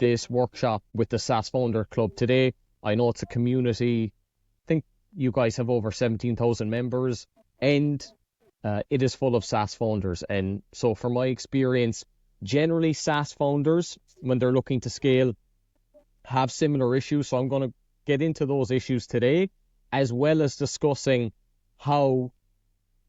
this workshop with the SaaS Founder Club today. I know it's a community. I think you guys have over 17,000 members, and it is full of SaaS founders. And so from my experience, generally SaaS founders, when they're looking to scale, have similar issues. So I'm going to get into those issues today, as well as discussing how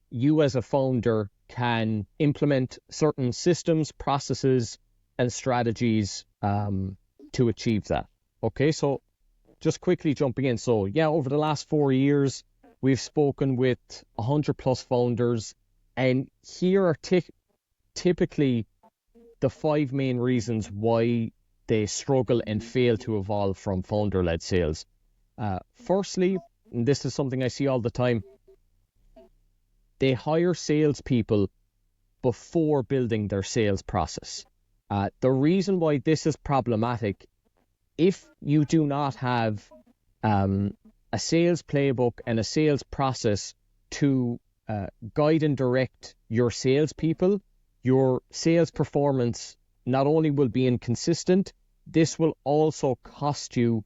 you as a founder can implement certain systems, processes, and strategies to achieve that. Okay, so just quickly jumping in. So yeah, over the last 4 years, we've spoken with 100 plus founders, and here are typically the 5 main reasons why they struggle and fail to evolve from founder-led sales. Firstly, and this is something I see all the time, they hire salespeople before building their sales process. The reason why this is problematic, if you do not have a sales playbook and a sales process to guide and direct your salespeople, your sales performance not only will be inconsistent, this will also cost you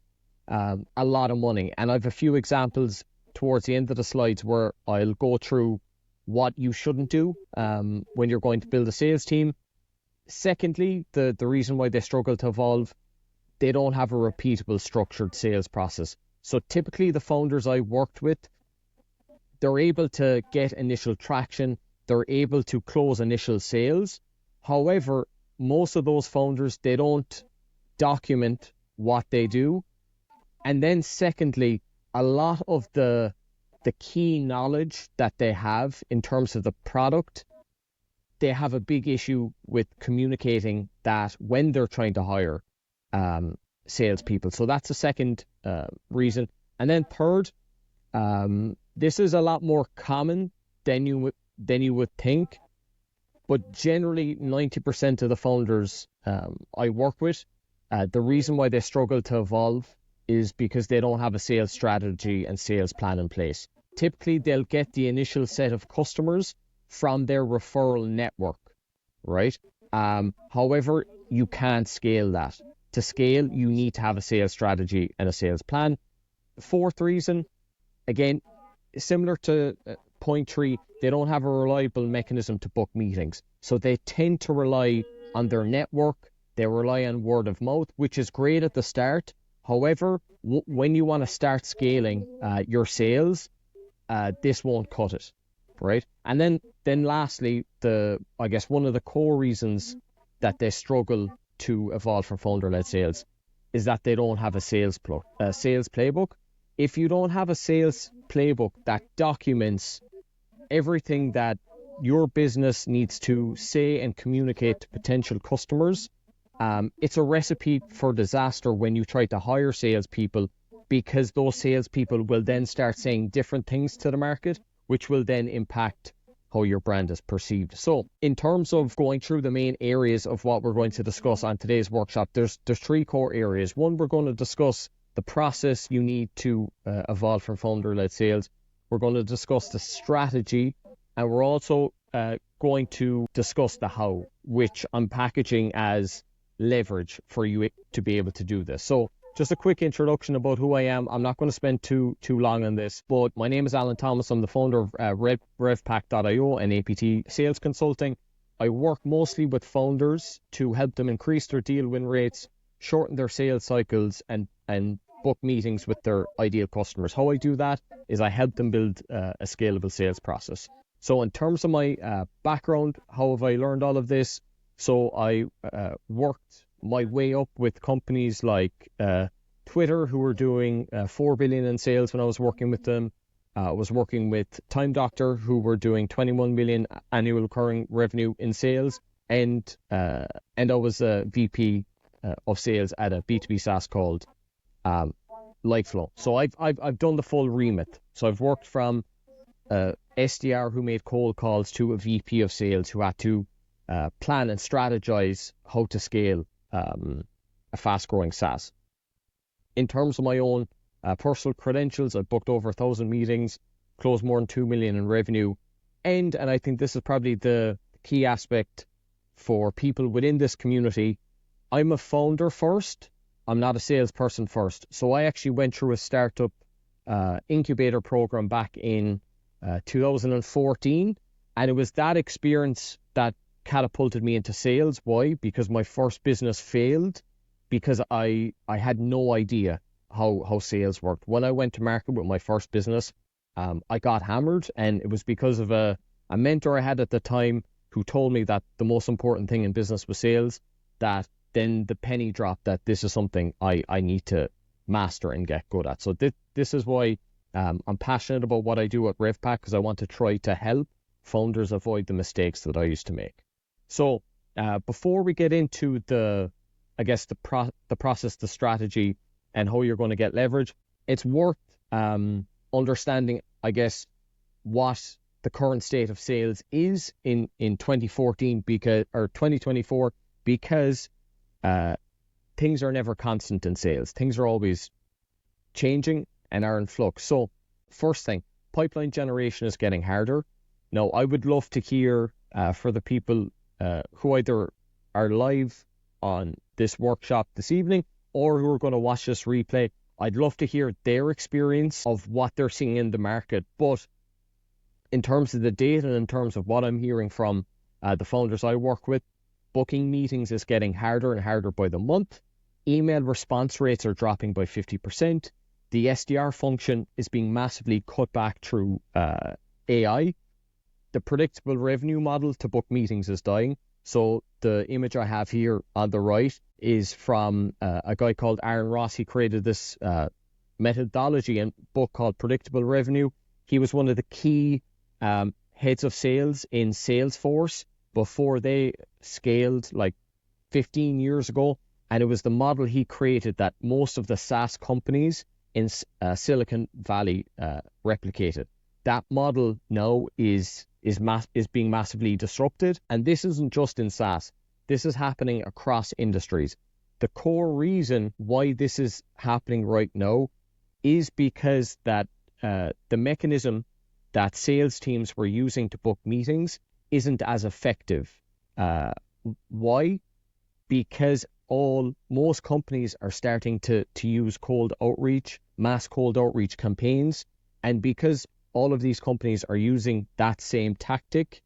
a lot of money. And I have a few examples towards the end of the slides where I'll go through what you shouldn't do when you're going to build a sales team. Secondly, the reason why they struggle to evolve, they don't have a repeatable, structured sales process. So typically the founders I worked with, they're able to get initial traction, they're able to close initial sales. However, most of those founders, they don't document what they do. And then secondly, a lot of the key knowledge that they have in terms of the product, they have a big issue with communicating that when they're trying to hire salespeople. So that's the second reason. And then third, this is a lot more common than you would think, but generally 90% of the founders I work with, the reason why they struggle to evolve is because they don't have a sales strategy and sales plan in place. Typically, they'll get the initial set of customers from their referral network, right? However, you can't scale that. To scale, you need to have a sales strategy and a sales plan. The fourth reason, again, similar to point 3, they don't have a reliable mechanism to book meetings. So they tend to rely on their network. They rely on word of mouth, which is great at the start. However, when you want to start scaling your sales, this won't cut it, right? And then lastly, I guess one of the core reasons that they struggle to evolve from founder-led sales is that they don't have a sales playbook. If you don't have a sales playbook that documents everything that your business needs to say and communicate to potential customers, it's a recipe for disaster when you try to hire salespeople, because those salespeople will then start saying different things to the market, which will then impact how your brand is perceived. So in terms of going through the main areas of what we're going to discuss on today's workshop, there's 3 core areas. One, we're going to discuss the process you need to evolve from founder-led sales. We're going to discuss the strategy, and we're also going to discuss the how, which I'm packaging as leverage for you to be able to do this. So just a quick introduction about who I am. I'm not going to spend too long on this, but my name is Alan Thomas. I'm the founder of RevPack.io and APT Sales Consulting. I work mostly with founders to help them increase their deal win rates, shorten their sales cycles, and book meetings with their ideal customers. How I do that is I help them build a scalable sales process. So in terms of my background, how have I learned all of this? So I worked my way up with companies like Twitter, who were doing 4 billion in sales when I was working with them. I was working with Time Doctor, who were doing 21 million annual recurring revenue in sales, and I was a VP of sales at a B2B SaaS called Lightflow. So I've done the full remit. So I've worked from SDR who made cold calls to a VP of sales who had to plan and strategize how to scale a fast-growing SaaS. In terms of my own personal credentials, I've booked over 1,000 meetings, closed more than 2 million in revenue, and I think this is probably the key aspect for people within this community. I'm a founder first. I'm not a salesperson first. So I actually went through a startup incubator program back in 2014. And it was that experience that catapulted me into sales. Why? Because my first business failed because I had no idea how sales worked. When I went to market with my first business, I got hammered, and it was because of a mentor I had at the time who told me that the most important thing in business was sales, that then the penny dropped that this is something I need to master and get good at. So this is why I'm passionate about what I do at RevPack, because I want to try to help founders avoid the mistakes that I used to make. So before we get into the process, the strategy, and how you're going to get leverage, it's worth understanding, I guess, what the current state of sales is in 2014 or 2024, because things are never constant in sales. Things are always changing and are in flux. So first thing, pipeline generation is getting harder. Now, I would love to hear for the people who either are live on this workshop this evening or who are going to watch this replay, I'd love to hear their experience of what they're seeing in the market. But in terms of the data and in terms of what I'm hearing from the founders I work with, booking meetings is getting harder and harder by the month. Email response rates are dropping by 50%. The SDR function is being massively cut back through AI. The predictable revenue model to book meetings is dying. So the image I have here on the right is from a guy called Aaron Ross. He created this methodology and book called Predictable Revenue. He was one of the key heads of sales in Salesforce before they scaled like 15 years ago. And it was the model he created that most of the SaaS companies in Silicon Valley replicated. That model now is being massively disrupted. And this isn't just in SaaS. This is happening across industries. The core reason why this is happening right now is because that the mechanism that sales teams were using to book meetings isn't as effective. Why? Because most companies are starting to use cold outreach, mass cold outreach campaigns. And because all of these companies are using that same tactic,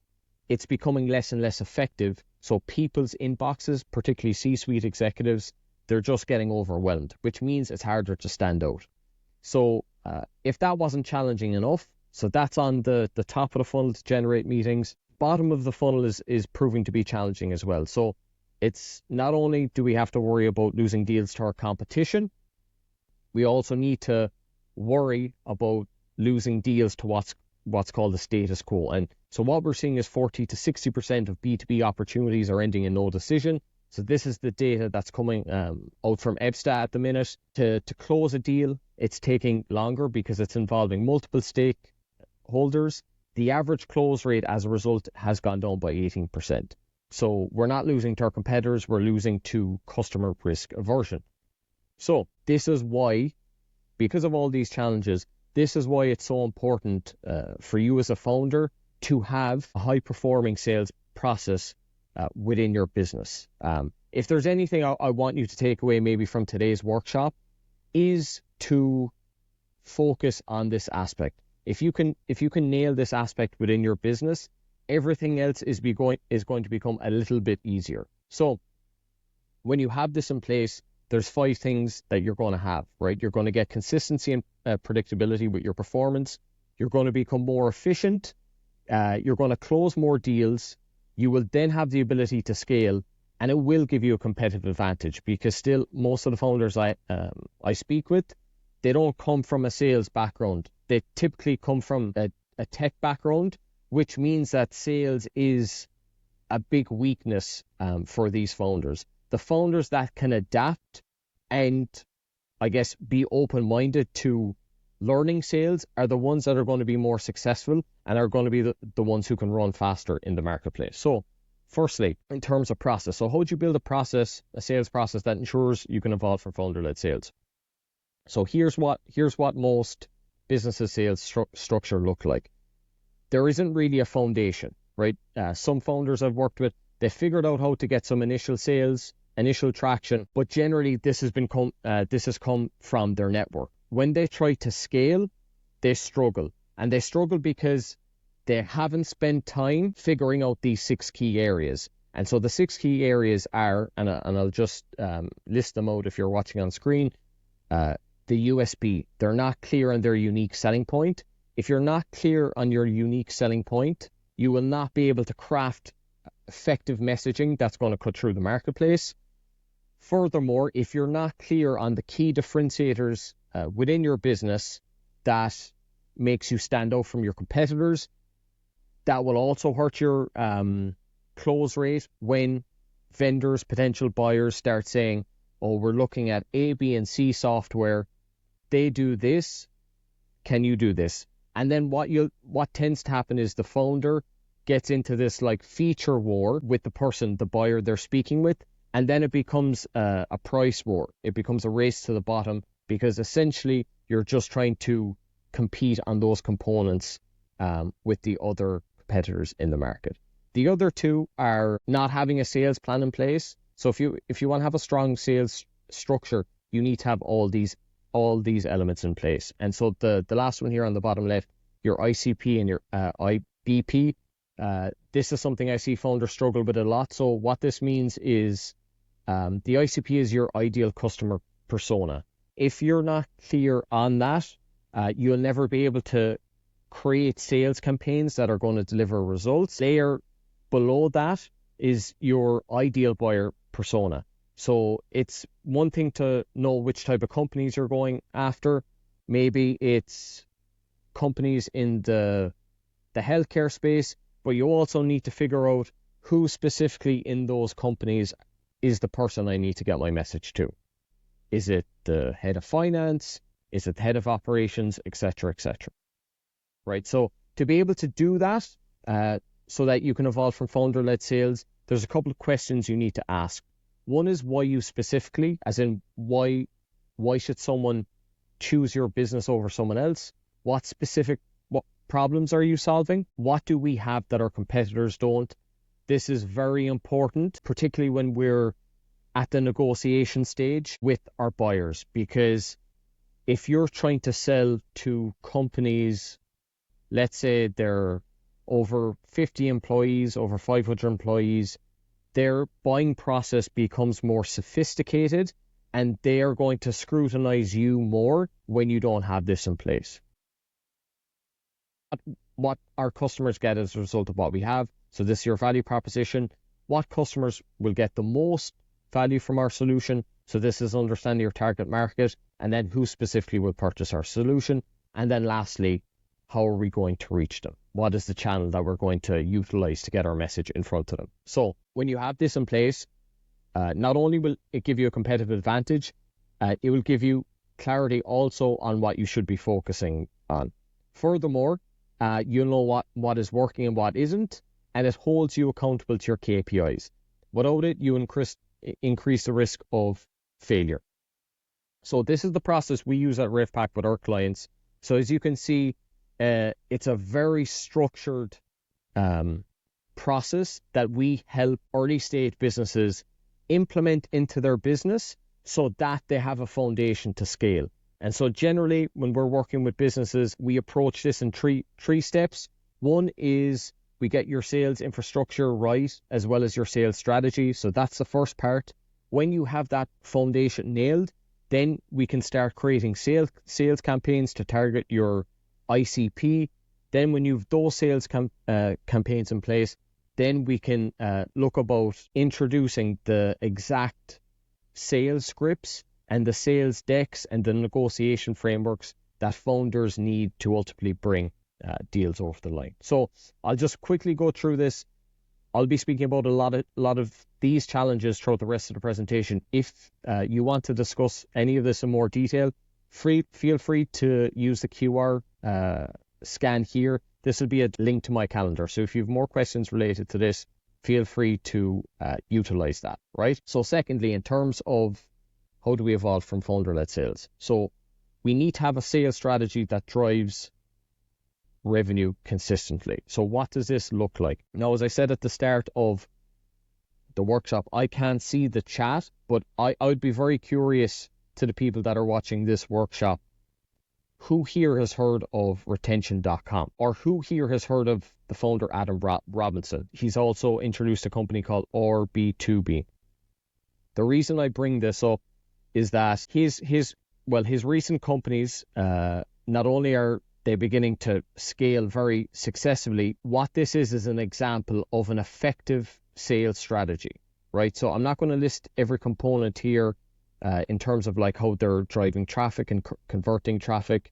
it's becoming less and less effective. So people's inboxes, particularly C-suite executives, they're just getting overwhelmed, which means it's harder to stand out. So if that wasn't challenging enough, so that's on the top of the funnel to generate meetings. Bottom of the funnel is proving to be challenging as well. So it's not only do we have to worry about losing deals to our competition, we also need to worry about losing deals to what's called the status quo. And so what we're seeing is 40 to 60% of B2B opportunities are ending in no decision. So this is the data that's coming out from EBSTA at the minute. To close a deal, it's taking longer because it's involving multiple stakeholders. The average close rate as a result has gone down by 18%. So we're not losing to our competitors, we're losing to customer risk aversion. So this is why, because of all these challenges, this is why it's so important for you as a founder to have a high-performing sales process within your business. If there's anything I want you to take away maybe from today's workshop, is to focus on this aspect. If you can nail this aspect within your business, everything else is going to become a little bit easier. So when you have this in place, there's 5 things that you're going to have, right? You're going to get consistency and predictability with your performance. You're going to become more efficient. You're going to close more deals. You will then have the ability to scale, and it will give you a competitive advantage, because still most of the founders I speak with, they don't come from a sales background. They typically come from a tech background, which means that sales is a big weakness for these founders. The founders that can adapt and, I guess, be open-minded to learning sales are the ones that are going to be more successful and are going to be the ones who can run faster in the marketplace. So firstly, in terms of process, so how do you build a sales process that ensures you can evolve from founder-led sales? So here's what most businesses' sales structure look like. There isn't really a foundation, right? Some founders I've worked with, they figured out how to get some initial sales, initial traction, but generally this has come from their network. When they try to scale, they struggle, and they struggle because they haven't spent time figuring out these 6 key areas. And so the 6 key areas are, and I'll just list them out if you're watching on screen. The USP, they're not clear on their unique selling point. If you're not clear on your unique selling point, you will not be able to craft effective messaging that's going to cut through the marketplace. Furthermore, if you're not clear on the key differentiators within your business that makes you stand out from your competitors, that will also hurt your close rate when vendors, potential buyers start saying, oh, we're looking at A, B, and C software. They do this. Can you do this? And then what tends to happen is the founder gets into this like feature war with the buyer they're speaking with, and then it becomes a price war. It becomes a race to the bottom, because essentially you're just trying to compete on those components with the other competitors in the market. The other 2 are not having a sales plan in place. So if you want to have a strong sales structure, you need to have all these elements in place. And so the last one here on the bottom left, your ICP and your IBP, this is something I see founders struggle with a lot. So what this means is the ICP is your ideal customer persona. If you're not clear on that, you'll never be able to create sales campaigns that are going to deliver results. Layer below that is your ideal buyer persona. So it's one thing to know which type of companies you're going after. Maybe it's companies in the healthcare space, but you also need to figure out who specifically in those companies is the person I need to get my message to. Is it the head of finance? Is it the head of operations, etc., etc.? Right. So to be able to do that, so that you can evolve from founder-led sales, there's a couple of questions you need to ask. One is why you specifically, as in why should someone choose your business over someone else? What problems are you solving? What do we have that our competitors don't? This is very important, particularly when we're at the negotiation stage with our buyers, because if you're trying to sell to companies, let's say they're over 50 employees, over 500 employees, their buying process becomes more sophisticated, and they are going to scrutinize you more when you don't have this in place. What our customers get as a result of what we have, so this is your value proposition. What customers will get the most value from our solution, so this is understanding your target market, and then who specifically will purchase our solution. And then lastly, how are we going to reach them? What is the channel that we're going to utilize to get our message in front of them? So when you have this in place, not only will it give you a competitive advantage, it will give you clarity also on what you should be focusing on. Furthermore, you'll know what is working and what isn't, and it holds you accountable to your KPIs. Without it, you increase the risk of failure. So this is the process we use at RavePack with our clients. So as you can see, it's a very structured process that we help early stage businesses implement into their business so that they have a foundation to scale. And so generally, when we're working with businesses, we approach this in three steps. One is we get your sales infrastructure right, as well as your sales strategy. So that's the first part. When you have that foundation nailed, then we can start creating sales campaigns to target your ICP. Then when you've those sales campaigns in place, then we can look about introducing the exact sales scripts and the sales decks and the negotiation frameworks that founders need to ultimately bring deals over the line. So I'll just quickly go through this. I'll be speaking about a lot of these challenges throughout the rest of the presentation. If you want to discuss any of this in more detail, feel free to use the QR scan here. This will be a link to my calendar. So if you have more questions related to this, feel free to utilize that, right? So secondly, in terms of how do we evolve from founder-led sales? So we need to have a sales strategy that drives revenue consistently. So what does this look like? Now, as I said at the start of the workshop. I can't see the chat, but I would be very curious to the people that are watching this workshop, who here has heard of retention.com, or who here has heard of the founder Adam Robinson? He's also introduced a company called B2B. The reason I bring this up is that his recent companies, not only are they beginning to scale very successfully, what this is an example of an effective sales strategy, right? So I'm not going to list every component here in terms of like how they're driving traffic and converting traffic.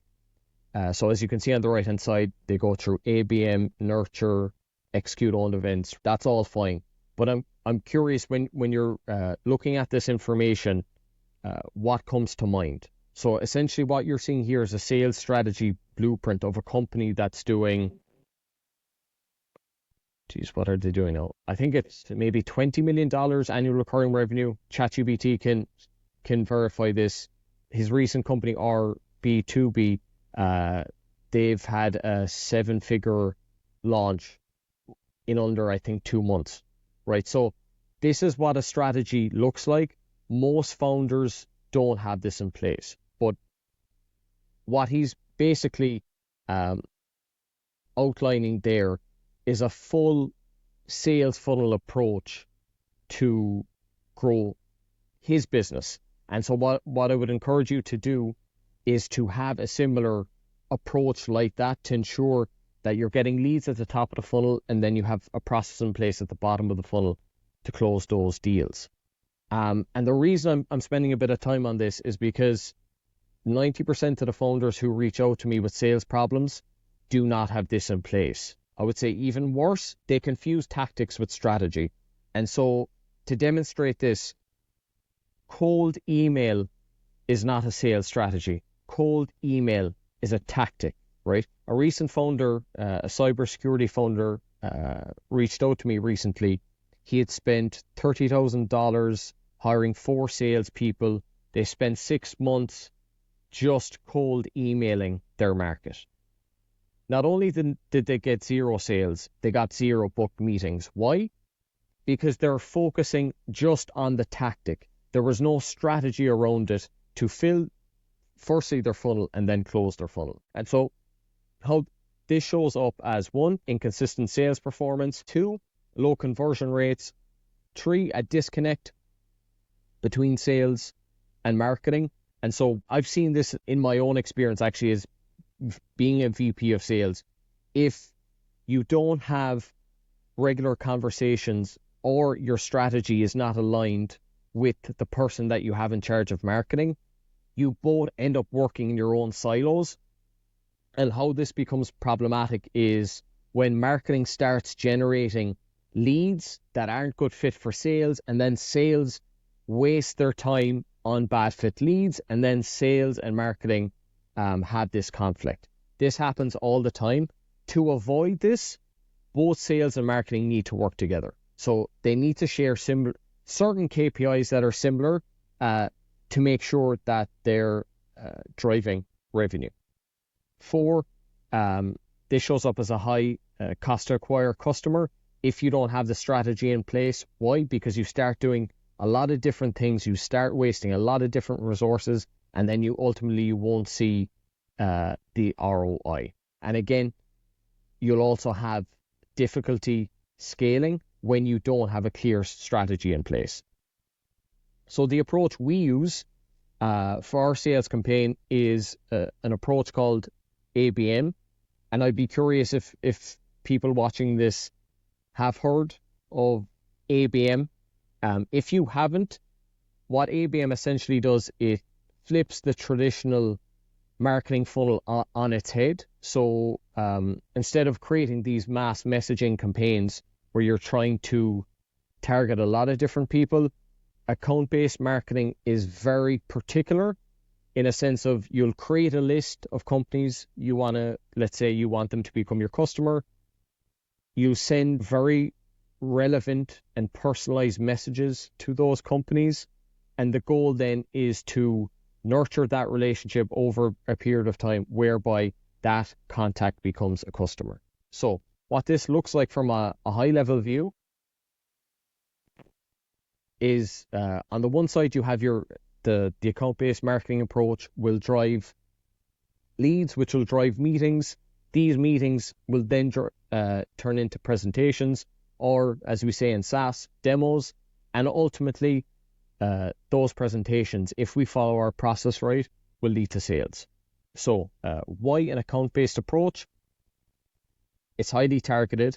So as you can see on the right hand side, they go through ABM, nurture, execute owned events. That's all fine. But I'm curious, when you're looking at this information, what comes to mind? So essentially what you're seeing here is a sales strategy blueprint of a company that's doing, geez, what are they doing now? I think it's maybe $20 million annual recurring revenue. ChatGPT can verify this. His recent company, B2B, they've had a 7-figure launch in under, I think, 2 months, right? So this is what a strategy looks like. Most founders don't have this in place, but what he's basically outlining there is a full sales funnel approach to grow his business. And so what I would encourage you to do is to have a similar approach like that, to ensure that you're getting leads at the top of the funnel, and then you have a process in place at the bottom of the funnel to close those deals. And the reason I'm spending a bit of time on this is because 90% of the founders who reach out to me with sales problems do not have this in place. I would say even worse, they confuse tactics with strategy. And so to demonstrate this, cold email is not a sales strategy. Cold email is a tactic, right? A recent founder, a cybersecurity founder, reached out to me recently. He had spent $30,000 hiring 4 salespeople. They spent 6 months just cold emailing their market. Not only did they get 0 sales, they got 0 booked meetings. Why? Because they're focusing just on the tactic. There was no strategy around it to fill, firstly, their funnel and then close their funnel. And so how this shows up as 1, inconsistent sales performance, 2, low conversion rates, 3, a disconnect between sales and marketing. And so I've seen this in my own experience, actually, as being a VP of sales. If you don't have regular conversations, or your strategy is not aligned with the person that you have in charge of marketing, you both end up working in your own silos. And how this becomes problematic is when marketing starts generating leads that aren't good fit for sales, and then sales waste their time on bad fit leads, and then sales and marketing have this conflict. This happens all the time. To avoid this, both sales and marketing need to work together. So they need to share certain KPIs that are similar to make sure that they're driving revenue. 4, this shows up as a high cost to acquire customer if you don't have the strategy in place. Why? Because you start doing a lot of different things, you start wasting a lot of different resources, and then you ultimately won't see the ROI. And again, you'll also have difficulty scaling when you don't have a clear strategy in place. So the approach we use for our sales campaign is an approach called ABM. And I'd be curious if people watching this have heard of ABM. If you haven't, what ABM essentially does, it flips the traditional marketing funnel on its head. So instead of creating these mass messaging campaigns where you're trying to target a lot of different people, account-based marketing is very particular, in a sense of you'll create a list of companies you want to, let's say you want them to become your customer. You send very relevant and personalized messages to those companies. And the goal then is to nurture that relationship over a period of time whereby that contact becomes a customer. So what this looks like from a high level view is on the one side you have the account-based marketing approach will drive leads, which will drive meetings. These meetings will then turn into presentations, or as we say in SaaS, demos, and ultimately those presentations, if we follow our process right, will lead to sales. So why an account-based approach? It's highly targeted,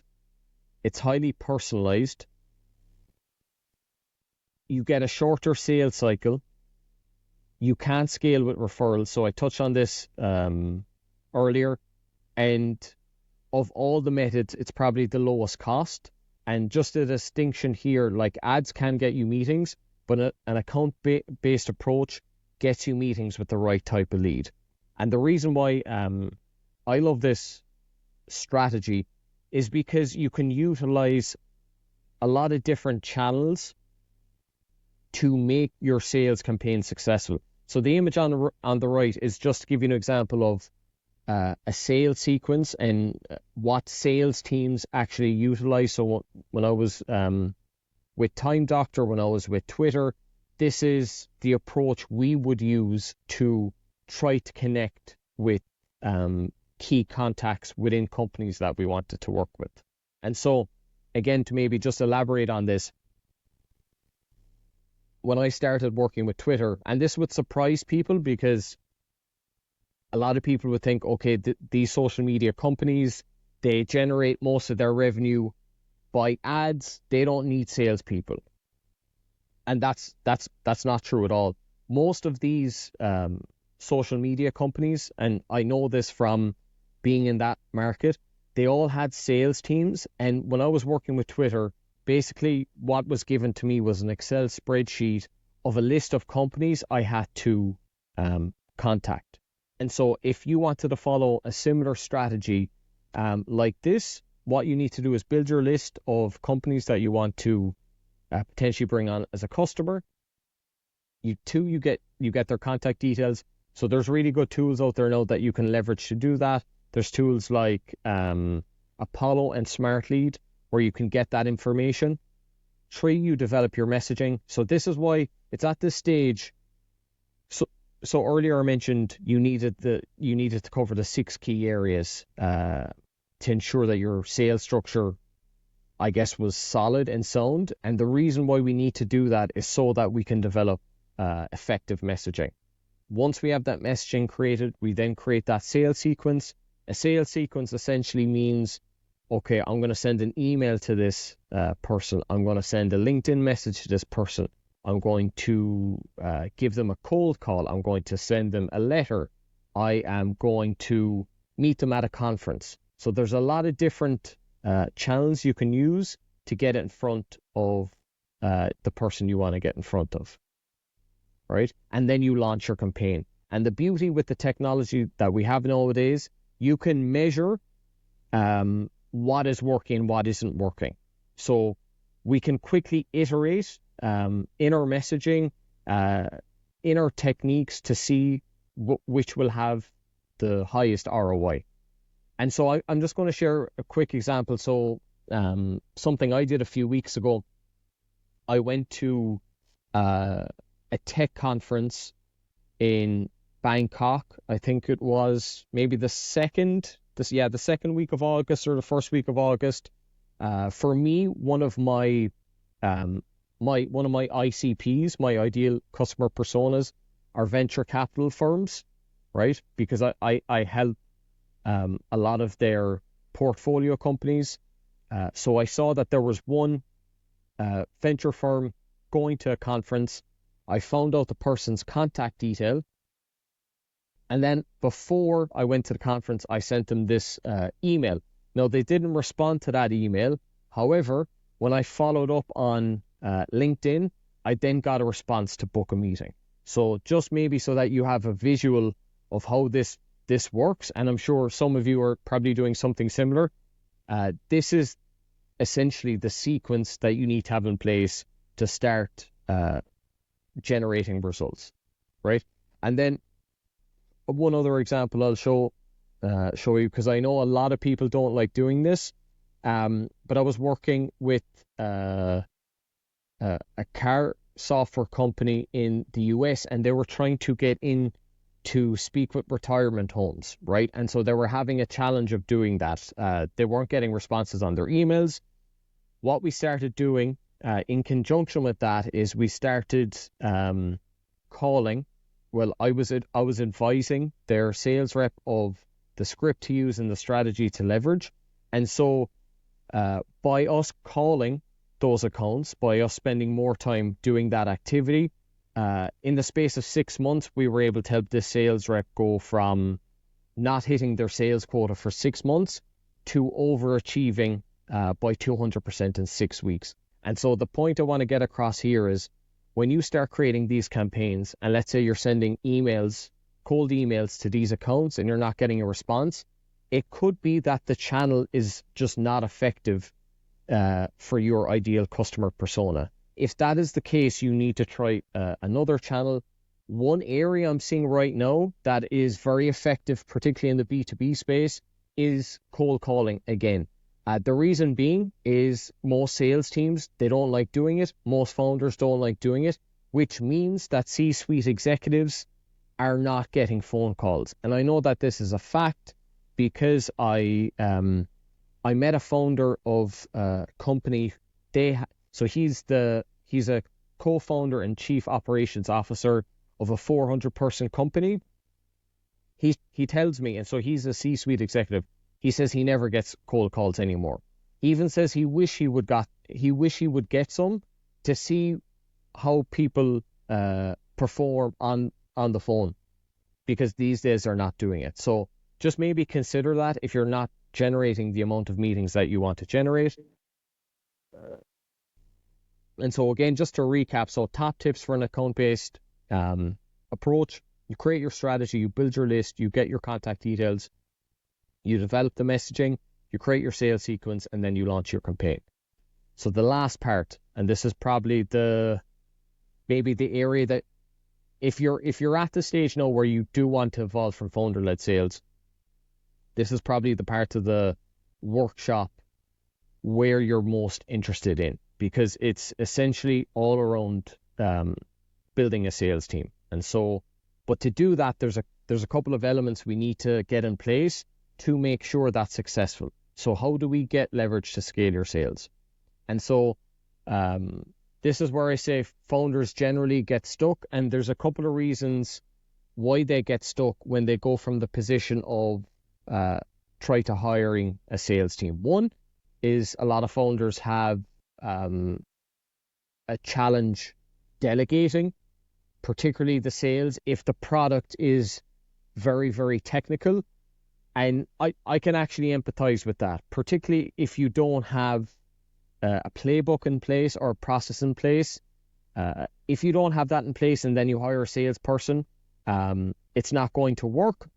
it's highly personalized, you get a shorter sales cycle, you can't scale with referrals. So I touched on this earlier, and of all the methods, it's probably the lowest cost. And just a distinction here, like ads can get you meetings, but an account-based approach gets you meetings with the right type of lead. And the reason why I love this strategy is because you can utilize a lot of different channels to make your sales campaign successful. So the image on the right is just to give you an example of a sales sequence and what sales teams actually utilize. So when I was with Time Doctor, when I was with Twitter, this is the approach we would use to try to connect with key contacts within companies that we wanted to work with. And so, again, to maybe just elaborate on this, when I started working with Twitter, and this would surprise people because a lot of people would think, okay, these social media companies, they generate most of their revenue by ads. They don't need salespeople. And that's not true at all. Most of these social media companies, and I know this from being in that market, they all had sales teams. And when I was working with Twitter, basically what was given to me was an Excel spreadsheet of a list of companies I had to contact. And so if you wanted to follow a similar strategy like this, what you need to do is build your list of companies that you want to potentially bring on as a customer. You get their contact details. So there's really good tools out there now that you can leverage to do that. There's tools like Apollo and SmartLead where you can get that information. 3, you develop your messaging. So this is why it's at this stage. So earlier I mentioned you needed to cover the 6 key areas to ensure that your sales structure, I guess, was solid and sound. And the reason why we need to do that is so that we can develop effective messaging. Once we have that messaging created, we then create that sales sequence. A sales sequence essentially means, okay, I'm going to send an email to this person. I'm going to send a LinkedIn message to this person. I'm going to give them a cold call. I'm going to send them a letter. I am going to meet them at a conference. So there's a lot of different channels you can use to get in front of the person you want to get in front of, right? And then you launch your campaign. And the beauty with the technology that we have nowadays, you can measure what is working, what isn't working. So we can quickly iterate in our messaging, in our techniques to see which will have the highest ROI. And so I'm just going to share a quick example. So something I did a few weeks ago, I went to a tech conference in Bangkok. I think it was maybe the second week of August or the first week of August. For me, one of my ICPs, my ideal customer personas, are venture capital firms, right? Because I help a lot of their portfolio companies. So I saw that there was one venture firm going to a conference. I found out the person's contact detail. And then before I went to the conference, I sent them this email. Now, they didn't respond to that email. However, when I followed up on LinkedIn, I then got a response to book a meeting. So just maybe so that you have a visual of how this works, and I'm sure some of you are probably doing something similar. This is essentially the sequence that you need to have in place to start generating results, right? And then one other example I'll show you, because I know a lot of people don't like doing this, but I was working with a a car software company in the US, and they were trying to get in to speak with retirement homes, right? And so they were having a challenge of doing that. They weren't getting responses on their emails. What we started doing in conjunction with that is we started calling. Well, I was advising their sales rep of the script to use and the strategy to leverage. And so by us calling those accounts, by us spending more time doing that activity, in the space of 6 months, we were able to help this sales rep go from not hitting their sales quota for 6 months to overachieving by 200% in 6 weeks. And so the point I want to get across here is when you start creating these campaigns, and let's say you're sending emails, cold emails to these accounts and you're not getting a response, it could be that the channel is just not effective for your ideal customer persona. If that is the case, you need to try another channel. One area I'm seeing right now that is very effective, particularly in the B2B space, is cold calling again. The reason being is most sales teams, they don't like doing it. Most founders don't like doing it, which means that C-suite executives are not getting phone calls. And I know that this is a fact because I met a founder of a company. So he's a co-founder and chief operations officer of a 400-person company. He tells me, and so he's a C-suite executive. He says he never gets cold calls anymore. He even says he wish he would get some to see how people perform on the phone, because these days they're not doing it. So just maybe consider that if you're not generating the amount of meetings that you want to generate. And so again, just to recap, so top tips for an account-based approach: you create your strategy, you build your list, you get your contact details, you develop the messaging, you create your sales sequence, and then you launch your campaign. So the last part, and this is probably maybe the area that if you're at the stage now where you do want to evolve from founder-led sales, this is probably the part of the workshop where you're most interested in, because it's essentially all around building a sales team. And so, but to do that, there's a couple of elements we need to get in place to make sure that's successful. So how do we get leverage to scale your sales? And so this is where I say founders generally get stuck, and there's a couple of reasons why they get stuck when they go from the position of try to hiring a sales team. One is a lot of founders have a challenge delegating, particularly the sales, if the product is very, very technical. And I can actually empathize with that, particularly if you don't have a playbook in place or a process in place. If you don't have that in place and then you hire a salesperson, it's not going to work.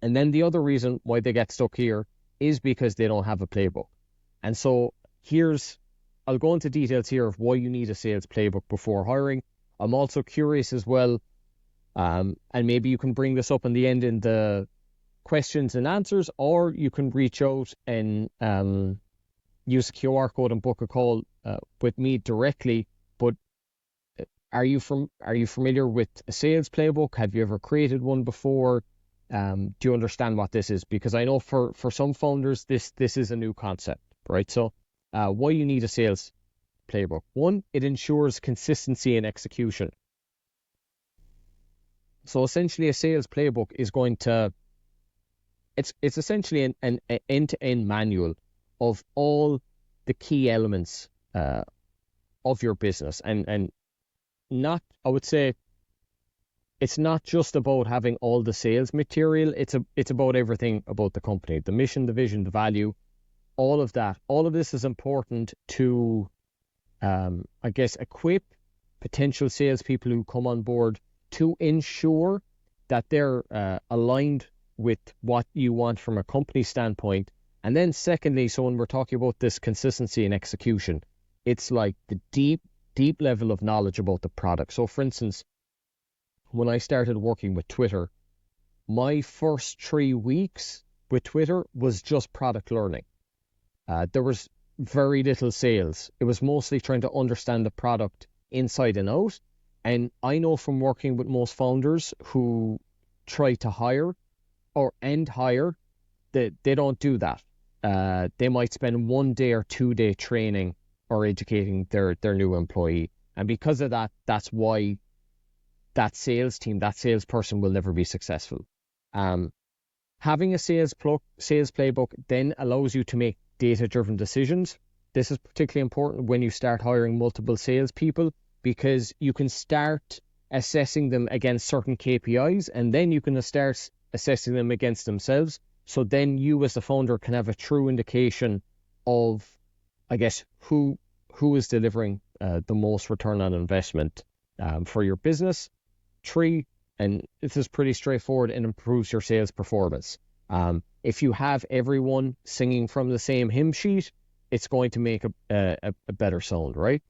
And then the other reason why they get stuck here is because they don't have a playbook. And so I'll go into details here of why you need a sales playbook before hiring. I'm also curious as well, and maybe you can bring this up in the end in the questions and answers, or you can reach out and use a QR code and book a call with me directly. But are you familiar with a sales playbook? Have you ever created one before? Do you understand what this is? Because I know for some founders this is a new concept, right? So why you need a sales playbook? One, it ensures consistency in execution. So essentially a sales playbook is going to it's essentially an end-to-end manual of all the key elements of your business, and not, I would say, it's not just about having all the sales material. It's about everything about the company, the mission, the vision, the value, all of that. All of this is important to, I guess, equip potential salespeople who come on board to ensure that they're aligned with what you want from a company standpoint. And then secondly, so when we're talking about this consistency and execution, it's like the deep level of knowledge about the product. So for instance, when I started working with Twitter, my first 3 weeks with Twitter was just product learning. There was very little sales. It was mostly trying to understand the product inside and out. And I know from working with most founders who try to hire that they don't do that. They might spend 1 day or 2 day training or educating their new employee. And because of that, that's why that sales team, that salesperson will never be successful. Having a sales playbook then allows you to make data-driven decisions. This is particularly important when you start hiring multiple salespeople, because you can start assessing them against certain KPIs, and then you can start assessing them against themselves. So then you as the founder can have a true indication of, I guess, who is delivering the most return on investment for your business. 3, and this is pretty straightforward, and improves your sales performance. If you have everyone singing from the same hymn sheet, it's going to make a better sound, right?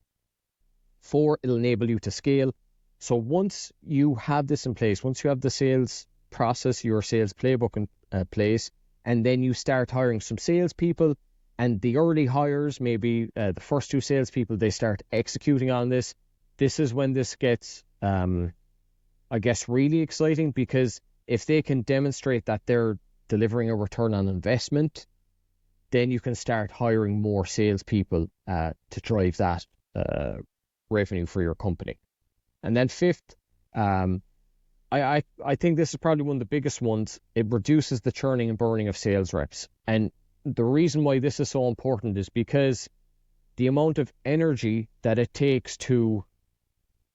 4, it'll enable you to scale. So once you have this in place, once you have the sales process, your sales playbook in place, and then you start hiring some salespeople, and the early hires, maybe the first 2 salespeople, they start executing on this. This is when this gets, I guess, really exciting, because if they can demonstrate that they're delivering a return on investment, then you can start hiring more salespeople to drive that revenue for your company. And then 5th, I think this is probably one of the biggest ones. It reduces the churning and burning of sales reps. And the reason why this is so important is because the amount of energy that it takes to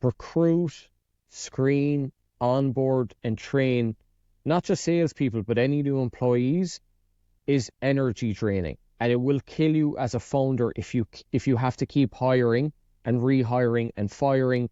recruit, screen, onboard, and train not just salespeople, but any new employees is energy draining. And it will kill you as a founder if you have to keep hiring and rehiring and firing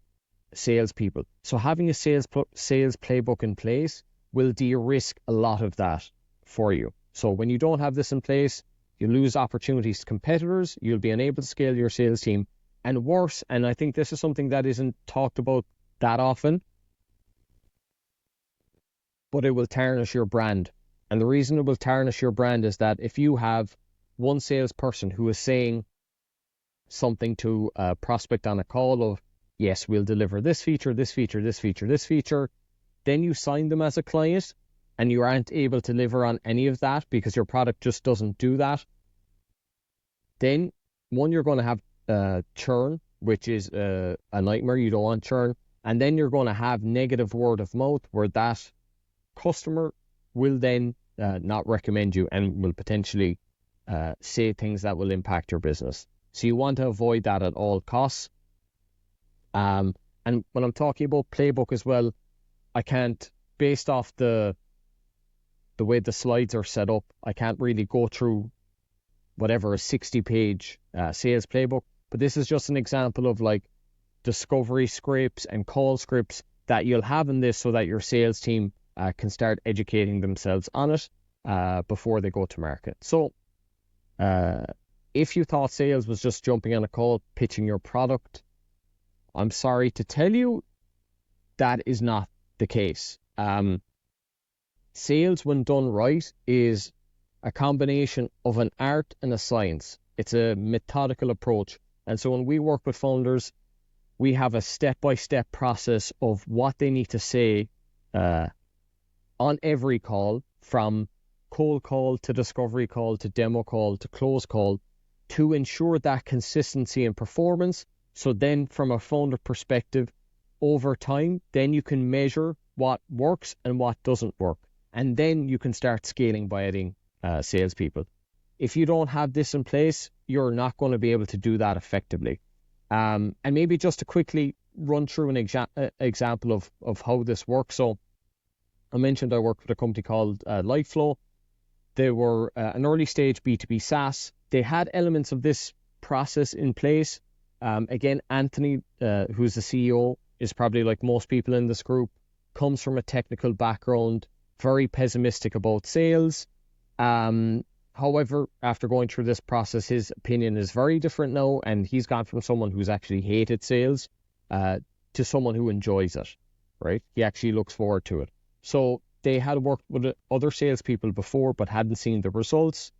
salespeople. So having a sales playbook in place will de-risk a lot of that for you. So when you don't have this in place, you lose opportunities to competitors, you'll be unable to scale your sales team, and worse, and I think this is something that isn't talked about that often, but it will tarnish your brand. And the reason it will tarnish your brand is that if you have one salesperson who is saying something to a prospect on a call of, yes, we'll deliver this feature, this feature, this feature, this feature, then you sign them as a client and you aren't able to deliver on any of that because your product just doesn't do that, then one, you're going to have churn, which is a nightmare. You don't want churn. And then you're going to have negative word of mouth where that customer will then not recommend you and will potentially say things that will impact your business. So you want to avoid that at all costs. And when I'm talking about playbook as well, I can't, based off the way the slides are set up, I can't really go through whatever a 60-page sales playbook. But this is just an example of like discovery scripts and call scripts that you'll have in this so that your sales team can start educating themselves on it before they go to market. So if you thought sales was just jumping on a call, pitching your product, I'm sorry to tell you that is not the case. Sales, when done right, is a combination of an art and a science. It's a methodical approach. And so when we work with founders, we have a step-by-step process of what they need to say on every call, from cold call to discovery call to demo call to close call, to ensure that consistency and performance. So then from a founder perspective, over time, then you can measure what works and what doesn't work. And then you can start scaling by adding salespeople. If you don't have this in place, you're not going to be able to do that effectively. And maybe just to quickly run through an example of how this works. So I mentioned I worked with a company called LifeFlow. They were an early stage B2B SaaS. They had elements of this process in place. Again, Anthony, who's the CEO, is probably like most people in this group, comes from a technical background, very pessimistic about sales. However, after going through this process, his opinion is very different now, and he's gone from someone who's actually hated sales to someone who enjoys it, right? He actually looks forward to it. So they had worked with other salespeople before, but hadn't seen the results.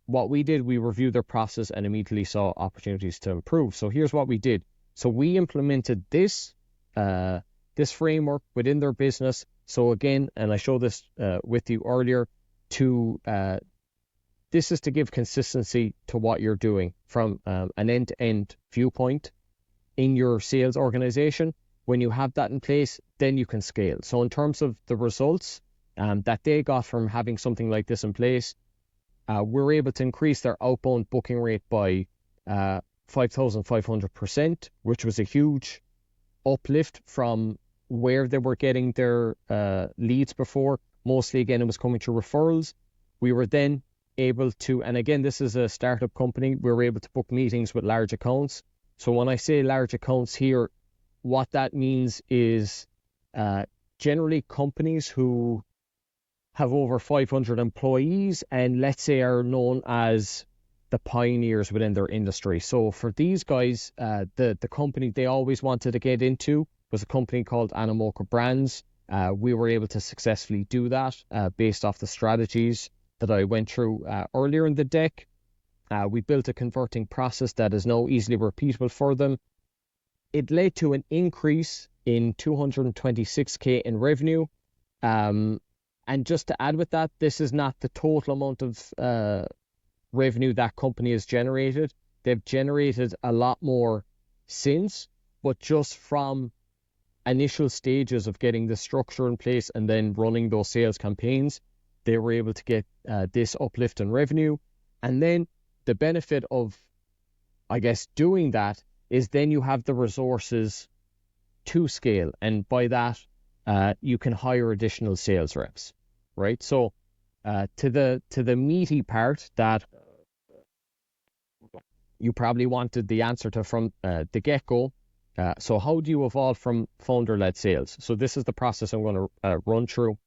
what we did, we reviewed their process and immediately saw opportunities to improve. So here's what we did. So we implemented this framework within their business. So again, and I showed this with you earlier, this is to give consistency to what you're doing from an end-to-end viewpoint in your sales organization. When you have that in place, then you can scale. So in terms of the results that they got from having something like this in place, we're able to increase their outbound booking rate by 5,500%, which was a huge uplift from where they were getting their leads before. Mostly, again, it was coming through referrals. We were then able to, and again, this is a startup company, we were able to book meetings with large accounts. So when I say large accounts here, what that means is generally companies who have over 500 employees and let's say are known as the pioneers within their industry. So for these guys, the company they always wanted to get into was a company called Animoca Brands. We were able to successfully do that based off the strategies that I went through earlier in the deck. We built a converting process that is now easily repeatable for them. It led to an increase in 226K in revenue. And just to add with that, this is not the total amount of revenue that company has generated. They've generated a lot more since, but just from initial stages of getting the structure in place and then running those sales campaigns, they were able to get this uplift in revenue. And then the benefit of, I guess, doing that is then you have the resources to scale. And by that, you can hire additional sales reps, right? So to the meaty part that you probably wanted the answer to from the get-go. So how do you evolve from founder-led sales? So this is the process I'm going to run through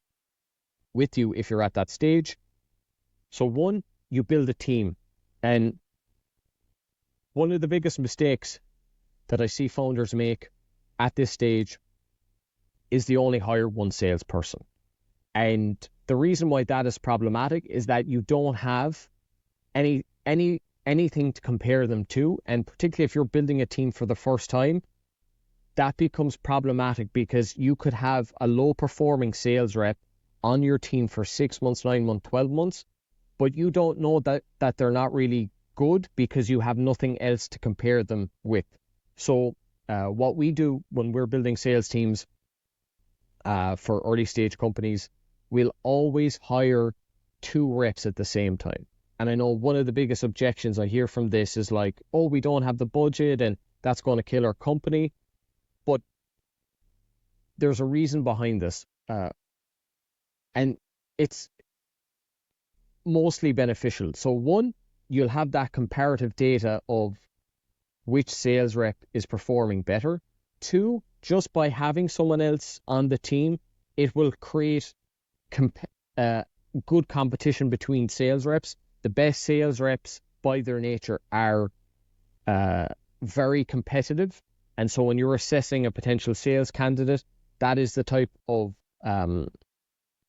with you if you're at that stage. So one, you build a team. And one of the biggest mistakes that I see founders make at this stage is they only hire one salesperson. And the reason why that is problematic is that you don't have anything to compare them to. And particularly if you're building a team for the first time, that becomes problematic because you could have a low performing sales rep on your team for 6 months, 9 months, 12 months, but you don't know that they're not really good because you have nothing else to compare them with. So what we do when we're building sales teams for early stage companies, we'll always hire 2 reps at the same time. And I know one of the biggest objections I hear from this is like, oh, we don't have the budget and that's going to kill our company. But there's a reason behind this. And it's mostly beneficial. So one, you'll have that comparative data of which sales rep is performing better. 2, just by having someone else on the team, it will create good competition between sales reps. The best sales reps by their nature are very competitive. And so when you're assessing a potential sales candidate, that is the type of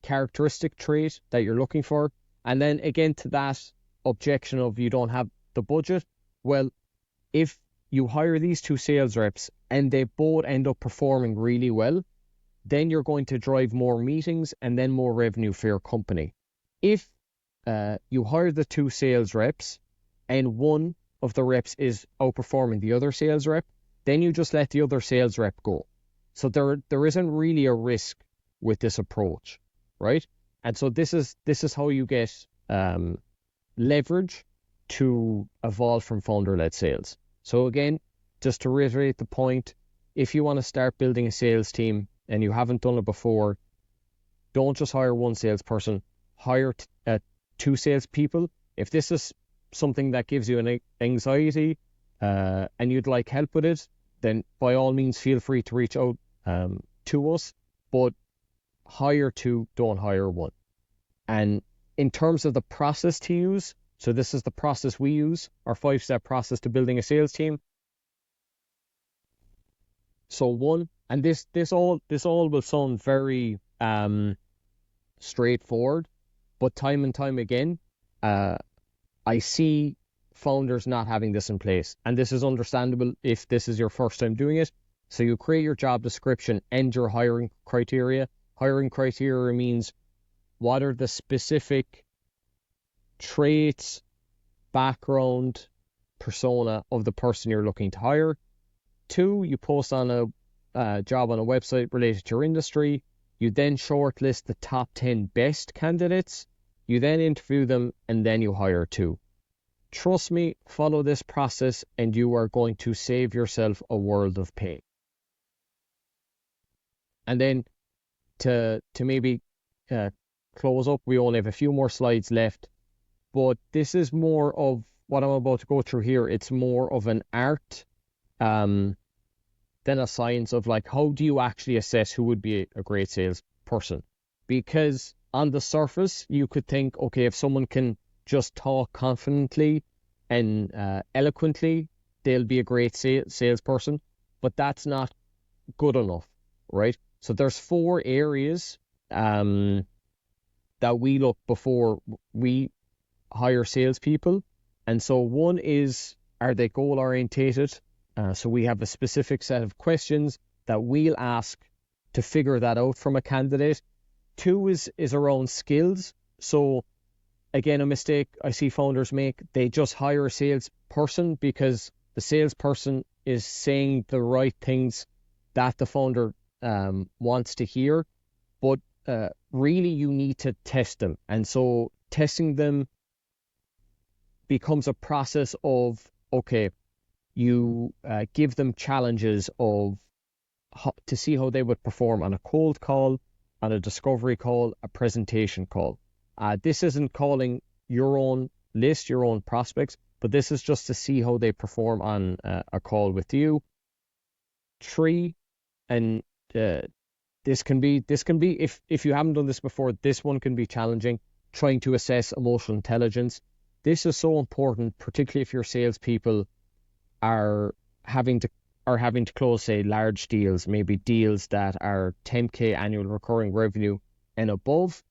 characteristic trait that you're looking for. And then again, to that objection of you don't have the budget, well, if you hire these 2 sales reps and they both end up performing really well, then you're going to drive more meetings and then more revenue for your company. If you hire the 2 sales reps and one of the reps is outperforming the other sales rep, then you just let the other sales rep go. So there isn't really a risk with this approach, right? And so this is how you get leverage to evolve from founder-led sales. So again, just to reiterate the point, if you want to start building a sales team and you haven't done it before, don't just hire one salesperson, hire 2 salespeople. If this is something that gives you an anxiety and you'd like help with it, then by all means feel free to reach out to us, but hire 2, don't hire 1. And in terms of the process to use, so this is the process we use, our 5-step process to building a sales team. So 1, and this all will sound very straightforward, but time and time again, I see founders not having this in place, and this is understandable if this is your first time doing it. So you create your job description and your hiring criteria. Hiring criteria means what are the specific traits, background, persona of the person you're looking to hire. 2, you post on a job on a website related to your industry. You then shortlist the top 10 best candidates. You then interview them, and then you hire 2. Trust me, follow this process and you are going to save yourself a world of pain. And then to maybe close up, we only have a few more slides left, but this is more of what I'm about to go through here. It's more of an art than a science of like, how do you actually assess who would be a great salesperson? Because on the surface, you could think, okay, if someone can just talk confidently and eloquently, they'll be a great salesperson, but that's not good enough, right? So there's 4 areas that we look before we hire salespeople. And so one is, are they goal orientated? So we have a specific set of questions that we'll ask to figure that out from a candidate. 2 is around skills. So again, a mistake I see founders make, they just hire a salesperson because the salesperson is saying the right things that the founder wants to hear. But really, you need to test them. And so testing them becomes a process of, okay, you give them challenges of to see how they would perform on a cold call, on a discovery call, a presentation call. This isn't calling your own list, your own prospects, but this is just to see how they perform on a call with you. 3, and this can be if you haven't done this before, this one can be challenging, trying to assess emotional intelligence. This is so important, particularly if your salespeople are having to close, say, large deals, maybe deals that are 10K annual recurring revenue and above.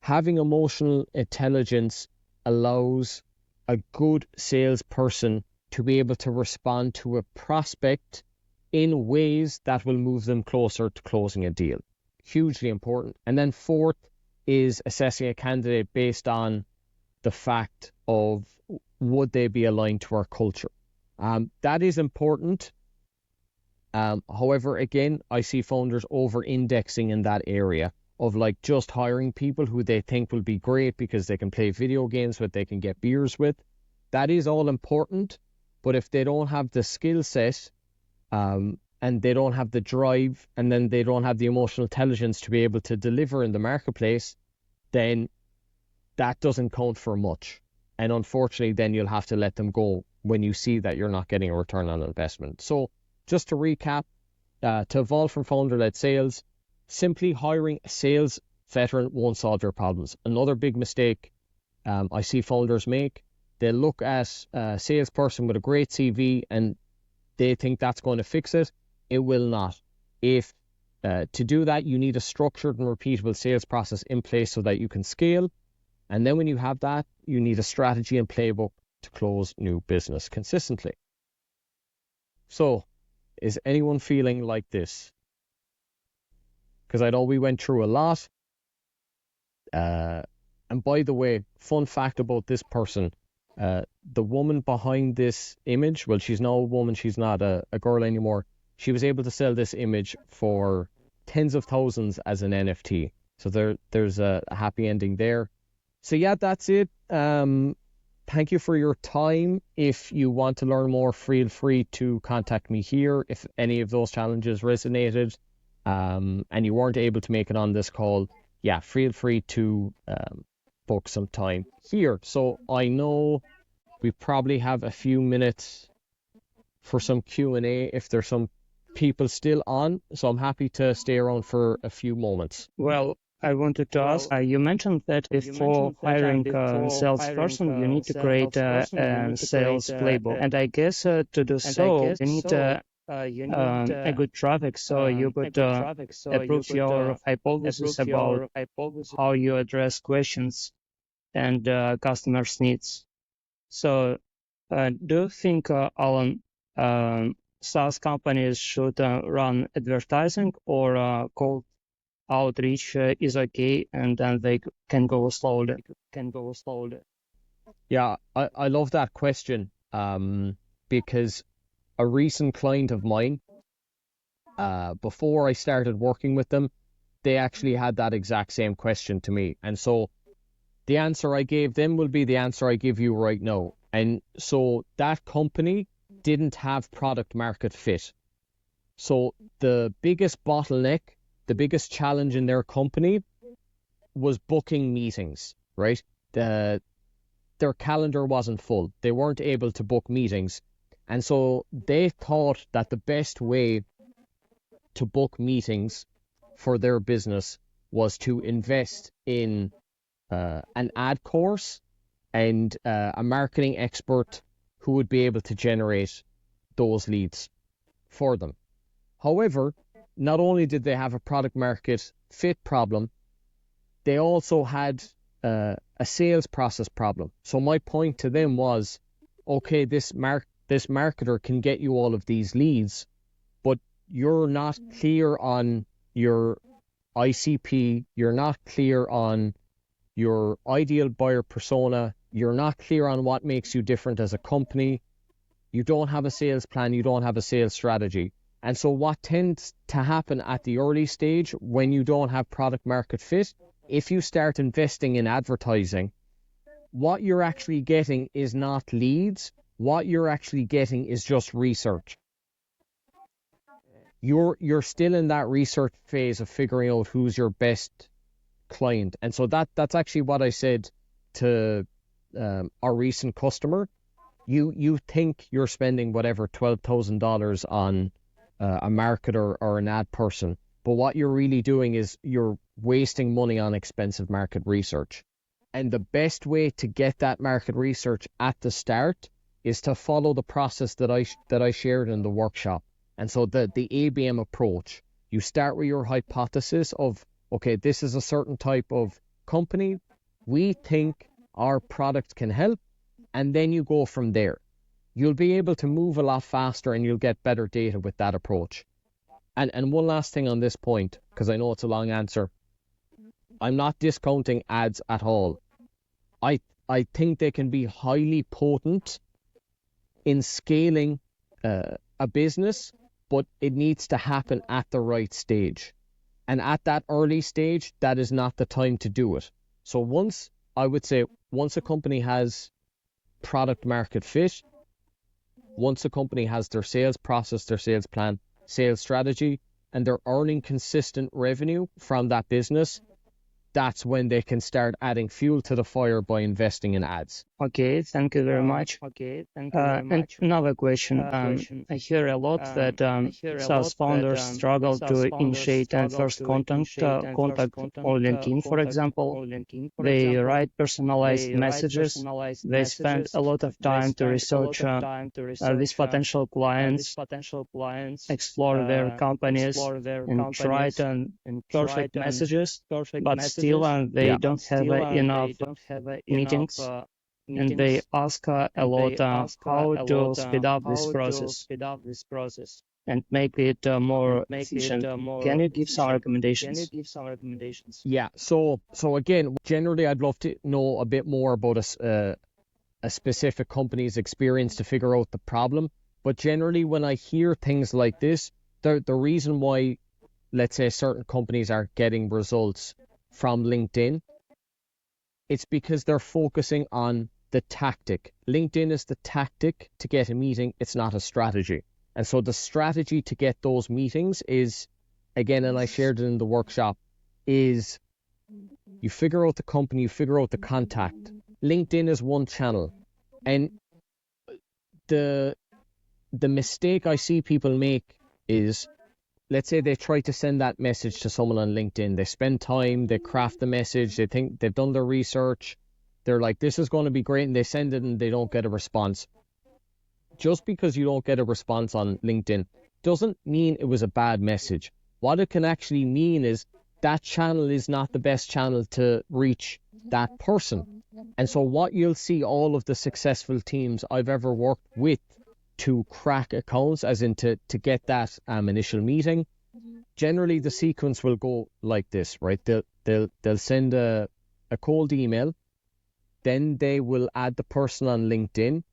Having emotional intelligence allows a good salesperson to be able to respond to a prospect in ways that will move them closer to closing a deal. Hugely important. And then 4th is assessing a candidate based on the fact of, would they be aligned to our culture? That is important. However, again, I see founders over-indexing in that area of like just hiring people who they think will be great because they can play video games with, they can get beers with. That is all important, but if they don't have the skill set and they don't have the drive, and then they don't have the emotional intelligence to be able to deliver in the marketplace, then that doesn't count for much. And unfortunately, then you'll have to let them go when you see that you're not getting a return on investment. So just to recap, to evolve from founder-led sales, simply hiring a sales veteran won't solve your problems. Another big mistake I see founders make, they look at a salesperson with a great CV and they think that's going to fix it. It will not. If to do that, you need a structured and repeatable sales process in place so that you can scale. And then when you have that, you need a strategy and playbook to close new business consistently. So, is anyone feeling like this? Because I know we went through a lot. And by the way, fun fact about this person, the woman behind this image, well, she's now a woman, she's not a girl anymore. She was able to sell this image for tens of thousands as an NFT. So there's a happy ending there. So yeah, that's it. Thank you for your time. If you want to learn more, feel free to contact me here. If any of those challenges resonated and you weren't able to make it on this call, yeah, feel free to book some time here. So I know we probably have a few minutes for some Q&A if there's some people still on. So I'm happy to stay around for a few moments. Well, I wanted to ask, you mentioned that before hiring a salesperson, you need to create a sales playbook. And I guess to do so, you need a good traffic. So you could approve your hypothesis about how you address questions and customers' needs. So, do you think, Alan, SaaS companies should run advertising, or cold outreach is okay, and then they can go slowly? Yeah, I love that question, because a recent client of mine, before I started working with them, they actually had that exact same question to me. And so the answer I gave them will be the answer I give you right now. And so that company didn't have product market fit. So the biggest bottleneck, the biggest challenge in their company was booking meetings, right? Their calendar wasn't full. They weren't able to book meetings. And so they thought that the best way to book meetings for their business was to invest in an ad course and a marketing expert who would be able to generate those leads for them. However, not only did they have a product market fit problem, they also had a sales process problem. So my point to them was, okay, this marketer can get you all of these leads, but you're not clear on your ICP, you're not clear on your ideal buyer persona, you're not clear on what makes you different as a company, you don't have a sales plan, you don't have a sales strategy. And so what tends to happen at the early stage when you don't have product market fit, if you start investing in advertising, what you're actually getting is not leads, what you're actually getting is just research. You're still in that research phase of figuring out who's your best client. And so that's actually what I said to our recent customer. You think you're spending whatever $12,000 on a marketer or an ad person, but what you're really doing is you're wasting money on expensive market research. And the best way to get that market research at the start is to follow the process that I shared in the workshop. And so the ABM approach, you start with your hypothesis of, okay, this is a certain type of company, we think our product can help, and then you go from there. You'll be able to move a lot faster and you'll get better data with that approach. And one last thing on this point, because I know it's a long answer. I'm not discounting ads at all. I think they can be highly potent in scaling a business, but it needs to happen at the right stage. And at that early stage, that is not the time to do it. So once a company has product market fit, once a company has their sales process, their sales plan, sales strategy, and they're earning consistent revenue from that business, that's when they can start adding fuel to the fire by investing in ads. Okay, thank you very much. And another question. I hear a lot that SaaS founders struggle to initiate and first contact on LinkedIn, for example. They write personalized messages. They spend a lot of time to research these potential clients, explore their companies, and write perfect messages, but still they don't have enough meetings. And they ask a lot how to speed up this process and make it more efficient. Can you give some recommendations? Yeah, so again, generally I'd love to know a bit more about a specific company's experience to figure out the problem. But generally when I hear things like this, the reason why, let's say, certain companies are getting results from LinkedIn, it's because they're focusing on the tactic. LinkedIn is the tactic to get a meeting. It's not a strategy. And so the strategy to get those meetings is, again, and I shared it in the workshop, is you figure out the company, you figure out the contact. LinkedIn is one channel. And the mistake I see people make is, let's say they try to send that message to someone on LinkedIn. They spend time, they craft the message, they think they've done their research. They're like, this is going to be great, and they send it and they don't get a response. Just because you don't get a response on LinkedIn doesn't mean it was a bad message. What it can actually mean is that channel is not the best channel to reach that person. And so what you'll see all of the successful teams I've ever worked with to crack accounts, as in to get that initial meeting, generally the sequence will go like this, right? They'll send a cold email, then they will add the person on LinkedIn,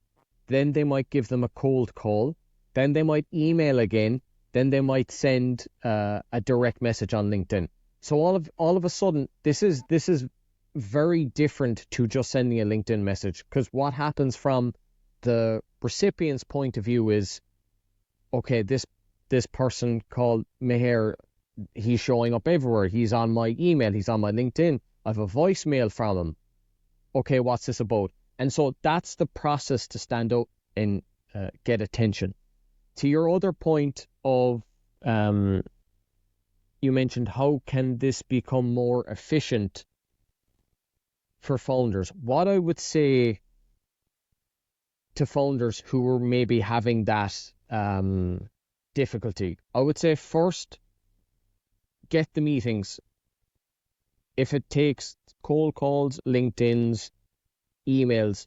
then they might give them a cold call, then they might email again, then they might send a direct message on LinkedIn. So all of a sudden, this is very different to just sending a LinkedIn message, because what happens from the recipient's point of view is, okay, this person called Meher, he's showing up everywhere. He's on my email, he's on my LinkedIn. I have a voicemail from him. Okay, what's this about? And so that's the process to stand out and get attention. To your other point of, you mentioned how can this become more efficient for founders? What I would say to founders who are maybe having that difficulty, I would say first, get the meetings. If it takes cold calls, LinkedIn's, emails,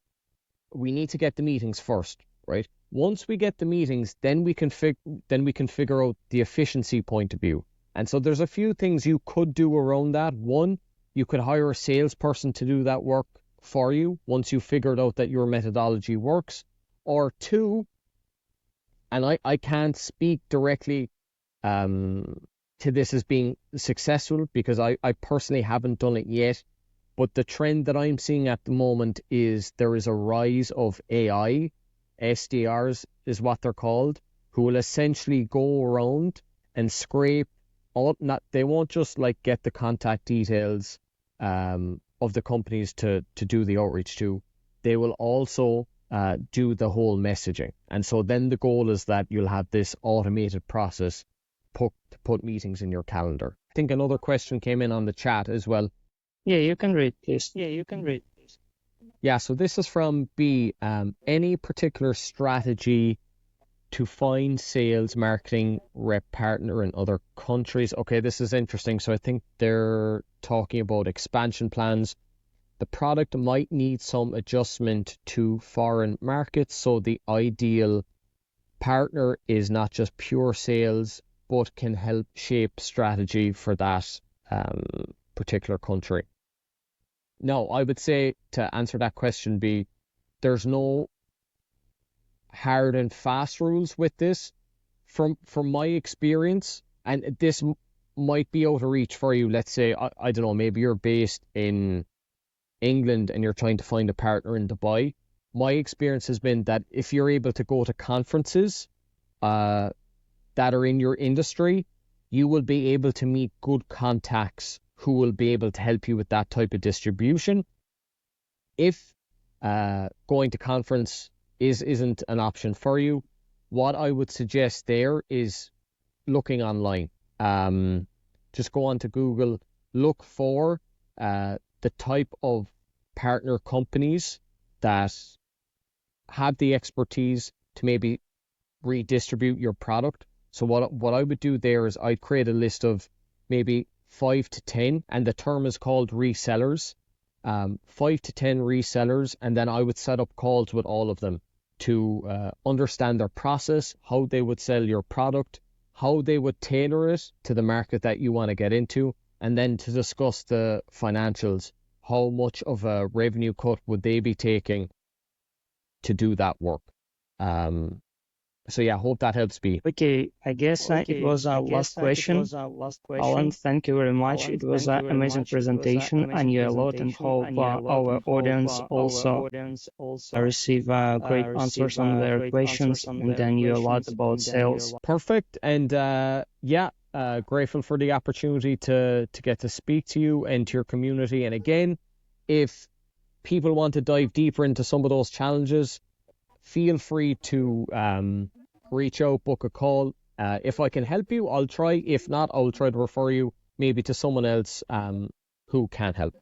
we need to get the meetings first, right? Once we get the meetings, then we can figure out the efficiency point of view. And so there's a few things you could do around that. One, you could hire a salesperson to do that work for you once you figured out that your methodology works. Or two, and I can't speak directly to this as being successful because I personally haven't done it yet, but the trend that I'm seeing at the moment is there is a rise of AI, SDRs is what they're called, who will essentially go around and scrape they won't just like get the contact details of the companies to do the outreach to. They will also do the whole messaging. And so then the goal is that you'll have this automated process to put meetings in your calendar. I think another question came in on the chat as well. Yeah, you can read, please. Yeah, so this is from B. Any particular strategy to find sales, marketing, rep partner in other countries? Okay, this is interesting. So I think they're talking about expansion plans. The product might need some adjustment to foreign markets. So the ideal partner is not just pure sales, but can help shape strategy for that particular country. No, I would say to answer that question, B, there's no hard and fast rules with this. From my experience, and this might be out of reach for you. Let's say, I don't know, maybe you're based in England and you're trying to find a partner in Dubai. My experience has been that if you're able to go to conferences that are in your industry, you will be able to meet good contacts who will be able to help you with that type of distribution. If going to conference isn't an option for you, what I would suggest there is looking online. Just go on to Google, look for the type of partner companies that have the expertise to maybe redistribute your product. So what I would do there is I'd create a list of maybe 5 to 10, and the term is called resellers. 5 to 10 resellers, and then I would set up calls with all of them to understand their process, how they would sell your product, how they would tailor it to the market that you want to get into, and then to discuss the financials. How much of a revenue cut would they be taking to do that work? So yeah, I hope that helps, B. Okay, I guess it was our last question. Alan, thank you very much. It was an amazing presentation. I knew a lot and hope our audience also receive great answers on their questions, and then knew a lot about sales. Perfect. And grateful for the opportunity to get to speak to you and to your community. And again, if people want to dive deeper into some of those challenges, feel free to reach out, book a call. If I can help you, I'll try. If not, I'll try to refer you maybe to someone else who can help.